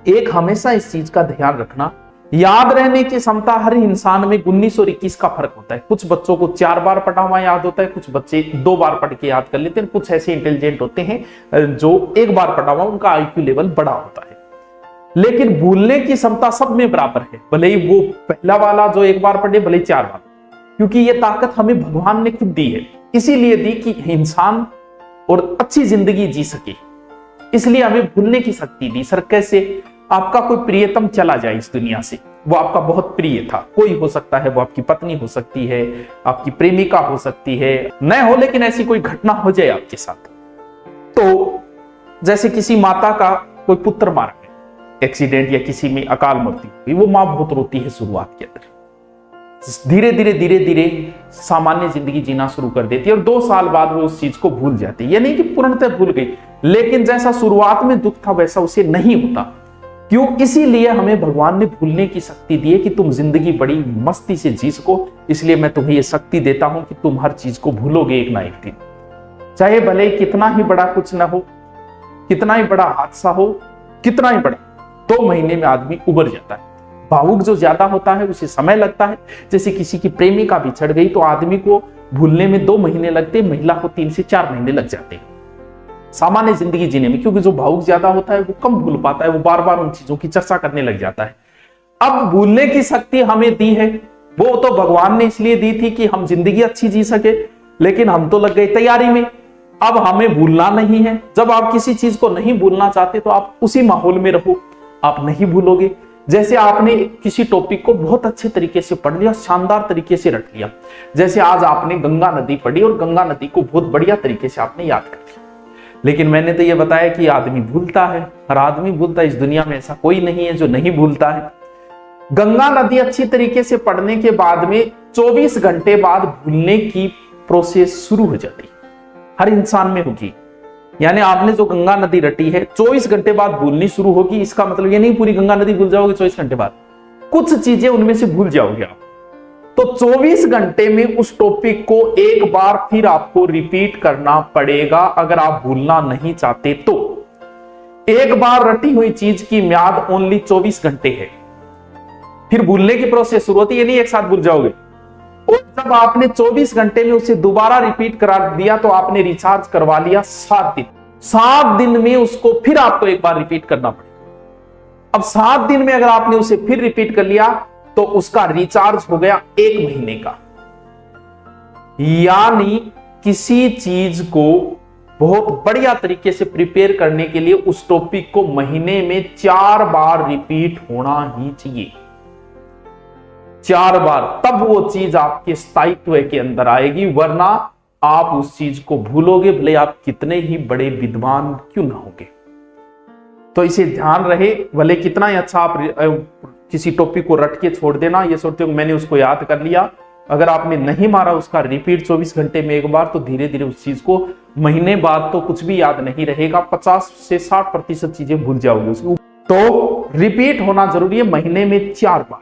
एक हमेशा इस चीज का ध्यान रखना, याद रहने की क्षमता हर इंसान में 19 और 21 का फर्क होता है। कुछ बच्चों को 4 बार पढ़ा हुआ याद होता है, कुछ बच्चे 2 बार पढ़ के याद कर लेते हैं, कुछ ऐसे इंटेलिजेंट होते हैं जो 1 बार पढ़ा हुआ उनका आईक्यू लेवल बड़ा होता है। लेकिन भूलने की क्षमता सब में बराबर है, भले ही वो पहला वाला जो 1 बार पढ़े, भले ही 4 बार, क्योंकि ये ताकत हमें भगवान ने खुद दी है। इसीलिए दी कि इंसान और अच्छी जिंदगी जी सके, इसलिए हमें भूलने की शक्ति दी। सर कैसे? आपका कोई प्रियतम चला जाए इस दुनिया से, वो आपका बहुत प्रिय था, कोई हो सकता है, वो आपकी पत्नी हो सकती है, आपकी प्रेमिका हो सकती है, न हो, लेकिन ऐसी कोई घटना हो जाए आपके साथ, तो जैसे किसी माता का कोई पुत्र मारा गया एक्सीडेंट या किसी में अकाल मृत्यु हुई, वो मां बहुत रोती है शुरुआत के अंदर, धीरे धीरे सामान्य जिंदगी जीना शुरू कर देती है और 2 साल बाद वो उस चीज को भूल जाती है। ये नहीं कि पूर्णतः भूल गई, लेकिन जैसा शुरुआत में दुख था वैसा उसे नहीं होता। क्यों? इसीलिए हमें भगवान ने भूलने की शक्ति दी है कि तुम जिंदगी बड़ी मस्ती से जी सको। इसलिए मैं तुम्हें यह शक्ति देता हूं कि तुम हर चीज को भूलोगे एक ना एक दिन, चाहे भले ही कितना ही बड़ा कुछ ना हो, कितना ही बड़ा हादसा हो, कितना ही बड़ा, 2 महीने में आदमी उबर जाता है। भावुक जो ज्यादा होता है उसे समय लगता है। जैसे किसी की प्रेमिका बिछड़ गई तो आदमी को भूलने में 2 महीने लगते, महिला को 3 से 4 महीने लग जाते हैं सामान्य जिंदगी जीने में, क्योंकि जो भावुक ज्यादा होता है वो कम भूल पाता है, वो बार बार उन चीजों की चर्चा करने लग जाता है। अब भूलने की शक्ति हमें दी है, वो तो भगवान ने इसलिए दी थी कि हम जिंदगी अच्छी जी सके, लेकिन हम तो लग गए तैयारी में। अब हमें भूलना नहीं है। जब आप किसी चीज को नहीं भूलना चाहते तो आप उसी माहौल में रहो, आप नहीं भूलोगे। जैसे आपने किसी टॉपिक को बहुत अच्छे तरीके से पढ़ लिया, शानदार तरीके से रट लिया, जैसे आज आपने गंगा नदी पढ़ी और गंगा नदी को बहुत बढ़िया तरीके से आपने याद कर लिया। लेकिन मैंने तो ये बताया कि आदमी भूलता है, हर आदमी भूलता है, इस दुनिया में ऐसा कोई नहीं है जो नहीं भूलता है। गंगा नदी अच्छी तरीके से पढ़ने के बाद में 24 घंटे बाद भूलने की प्रोसेस शुरू हो जाती, हर इंसान में होगी। यानी आपने जो गंगा नदी रटी है 24 घंटे बाद भूलनी शुरू होगी। इसका मतलब ये नहीं पूरी गंगा नदी भूल जाओगे 24 घंटे बाद, कुछ चीजें उनमें से भूल जाओगे आप। तो 24 घंटे में उस टॉपिक को एक बार फिर आपको रिपीट करना पड़ेगा अगर आप भूलना नहीं चाहते तो। एक बार रटी हुई चीज की म्याद ओनली 24 घंटे है, फिर भूलने की प्रोसेस शुरू होती है, नहीं एक साथ भूल जाओगे। और जब आपने 24 घंटे में उसे दोबारा रिपीट करा दिया तो आपने रिचार्ज करवा लिया 7 दिन। 7 दिन में उसको फिर आपको एक बार रिपीट करना पड़ेगा। अब 7 दिन में अगर आपने उसे फिर रिपीट कर लिया तो उसका रिचार्ज हो गया 1 महीने का। यानी किसी चीज को बहुत बढ़िया तरीके से प्रिपेयर करने के लिए उस टॉपिक को महीने में 4 बार रिपीट होना ही चाहिए, 4 बार। तब वो चीज आपके स्थायित्व के अंदर आएगी, वरना आप उस चीज को भूलोगे, भले आप कितने ही बड़े विद्वान क्यों ना होगे। तो इसे ध्यान रहे, भले कितना ही अच्छा आप किसी टॉपिक को रट के छोड़ देना, ये सोचते हो मैंने उसको याद कर लिया, अगर आपने नहीं मारा उसका रिपीट 24 घंटे में एक बार, तो धीरे धीरे उस चीज को महीने बाद तो कुछ भी याद नहीं रहेगा, 50 से 60% चीजें भूल जाओगे उसको। तो रिपीट होना जरूरी है, महीने में 4 बार।